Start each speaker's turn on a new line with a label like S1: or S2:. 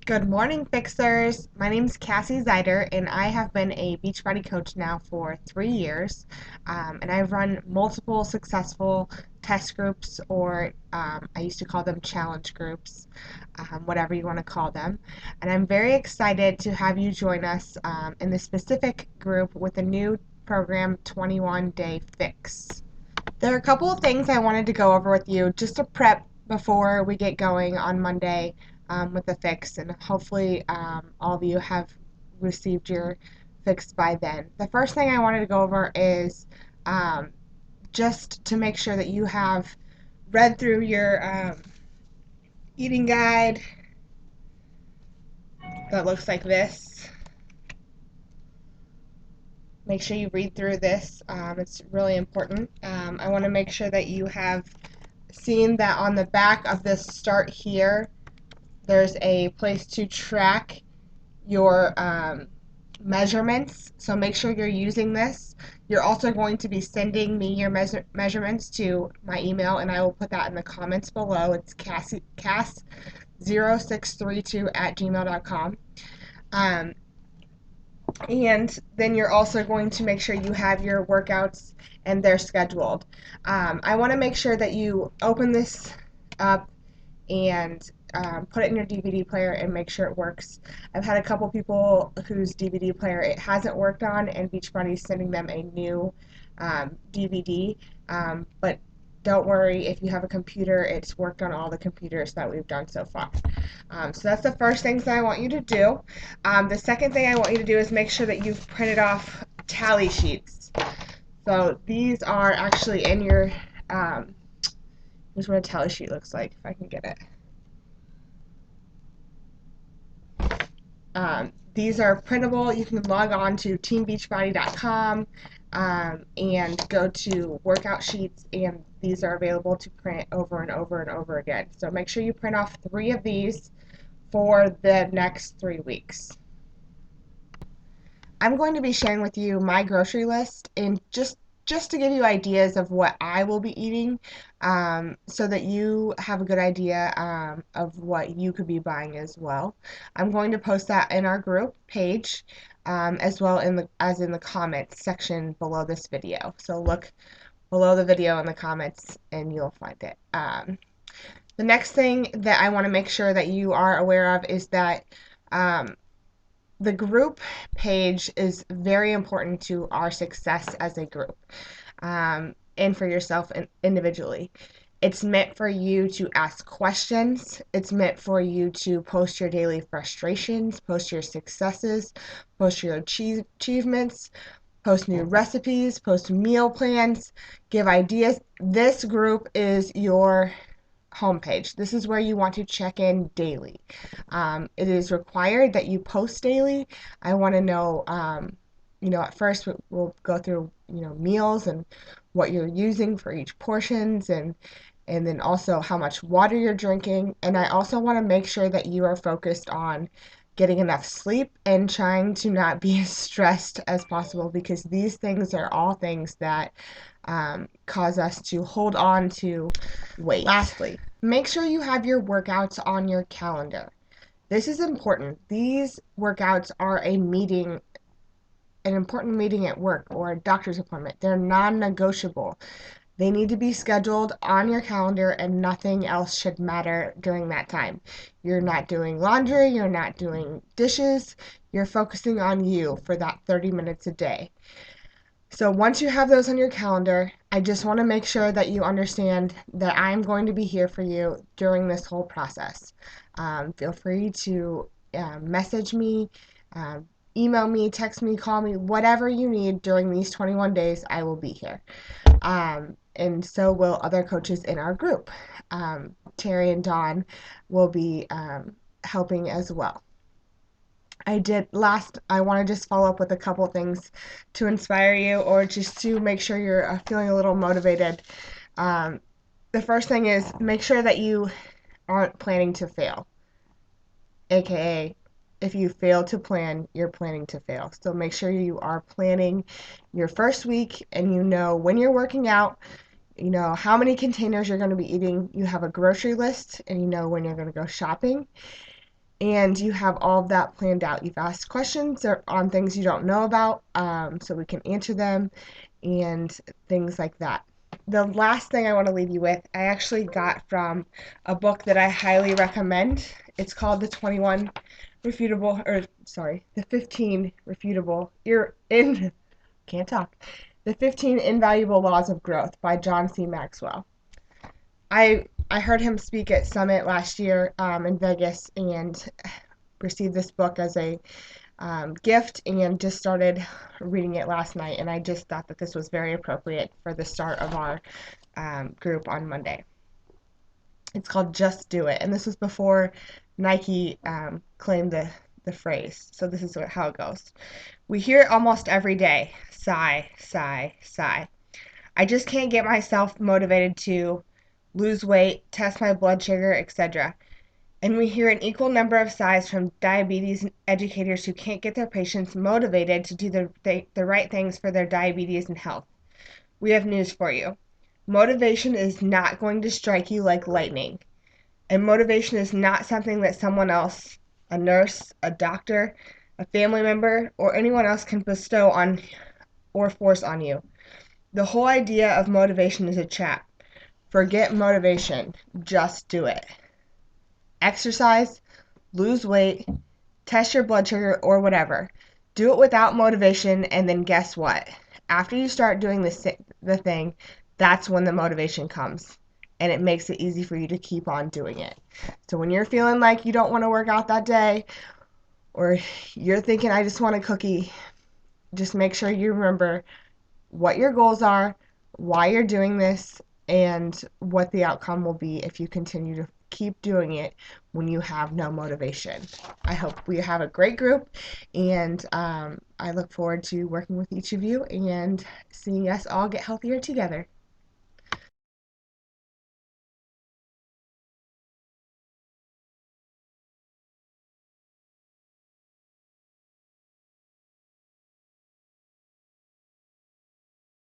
S1: Good morning, Fixers. My name is Cassie Zeider, and I have been a Beachbody coach now for 3 years. And I've run multiple successful test groups, or I used to call them challenge groups, whatever you want to call them. And I'm very excited to have you join us in this specific group with a new program, 21 Day Fix. There are a couple of things I wanted to go over with you just to prep before we get going on Monday with the fix, and hopefully all of you have received your fix by then. The first thing I wanted to go over is um, just to make sure that you have read through your eating guide that looks like this. Make sure you read through this. It's really important. I want to make sure that you have seen that on the back of this start here, there's a place to track your measurements. So make sure you're using this. You're also going to be sending me your measurements to my email, and I will put that in the comments below. It's cass0632 at gmail.com. And then you're also going to make sure you have your workouts and they're scheduled. I want to make sure that you open this up and put it in your DVD player and make sure it works. I've had a couple people whose DVD player it hasn't worked on, and Beachbody is sending them a new DVD. But don't worry, if you have a computer, it's worked on all the computers that we've done so far. So that's the first things that I want you to do. The second thing I want you to do is make sure that you've printed off tally sheets. So these are actually in your, here's what a tally sheet looks like, if I can get it. These are printable. You can log on to teambeachbody.com and go to workout sheets, and these are available to print over and over and over again. So make sure you print off 3 of these for the next 3 weeks. I'm going to be sharing with you my grocery list, and just to give you ideas of what I will be eating, so that you have a good idea of what you could be buying as well. I'm going to post that in our group page, as well as in the comments section below this video. So look below the video in the comments and you'll find it. The next thing that I want to make sure that you are aware of is that um, the group page is very important to our success as a group, and for yourself individually. It's meant for you to ask questions. It's meant for you to post your daily frustrations, post your successes, post your achievements, post new recipes, post meal plans, give ideas. This group is your homepage. This is where you want to check in daily. It is required that you post daily. I want to know, at first we'll go through, meals and what you're using for each portions, and then also how much water you're drinking. And I also want to make sure that you are focused on getting enough sleep and trying to not be as stressed as possible, because these things are all things that cause us to hold on to weight. Lastly, make sure you have your workouts on your calendar. This is important. These workouts are an important meeting at work or a doctor's appointment. They're non-negotiable. They need to be scheduled on your calendar, and nothing else should matter during that time. You're not doing laundry, you're not doing dishes, you're focusing on you for that 30 minutes a day. So once you have those on your calendar, I just want to make sure that you understand that I'm going to be here for you during this whole process. Feel free to message me, email me, text me, call me, whatever you need during these 21 days, I will be here. And so will other coaches in our group. Terry and Dawn will be helping as well. I want to just follow up with a couple things to inspire you, or just to make sure you're feeling a little motivated. The first thing is make sure that you aren't planning to fail, aka if you fail to plan, you're planning to fail. So make sure you are planning your first week, and you know when you're working out, you know how many containers you're going to be eating, you have a grocery list, and you know when you're going to go shopping. and you have all of that planned out. You've asked questions on things you don't know about, so we can answer them and things like that. The last thing I want to leave you with, I actually got from a book that I highly recommend. It's called the 15 refutable, can't talk, the 15 invaluable laws of growth by John C. Maxwell. I heard him speak at Summit last year in Vegas and received this book as a gift and just started reading it last night. And I just thought that this was very appropriate for the start of our group on Monday. It's called Just Do It. And this was before Nike claimed the phrase. So this is how it goes. We hear it almost every day. Sigh, sigh, sigh. I just can't get myself motivated to lose weight, test my blood sugar, etc. And we hear an equal number of sighs from diabetes educators who can't get their patients motivated to do the right things for their diabetes and health. We have news for you. Motivation is not going to strike you like lightning. And motivation is not something that someone else, a nurse, a doctor, a family member, or anyone else can bestow on or force on you. The whole idea of motivation is a trap. Forget motivation. Just do it. Exercise, lose weight, test your blood sugar, or whatever. Do it without motivation, and then guess what? After you start doing the thing, that's when the motivation comes. And it makes it easy for you to keep on doing it. So when you're feeling like you don't want to work out that day, or you're thinking, I just want a cookie, just make sure you remember what your goals are, why you're doing this, and what the outcome will be if you continue to keep doing it when you have no motivation. I hope we have a great group, and I look forward to working with each of you and seeing us all get healthier together.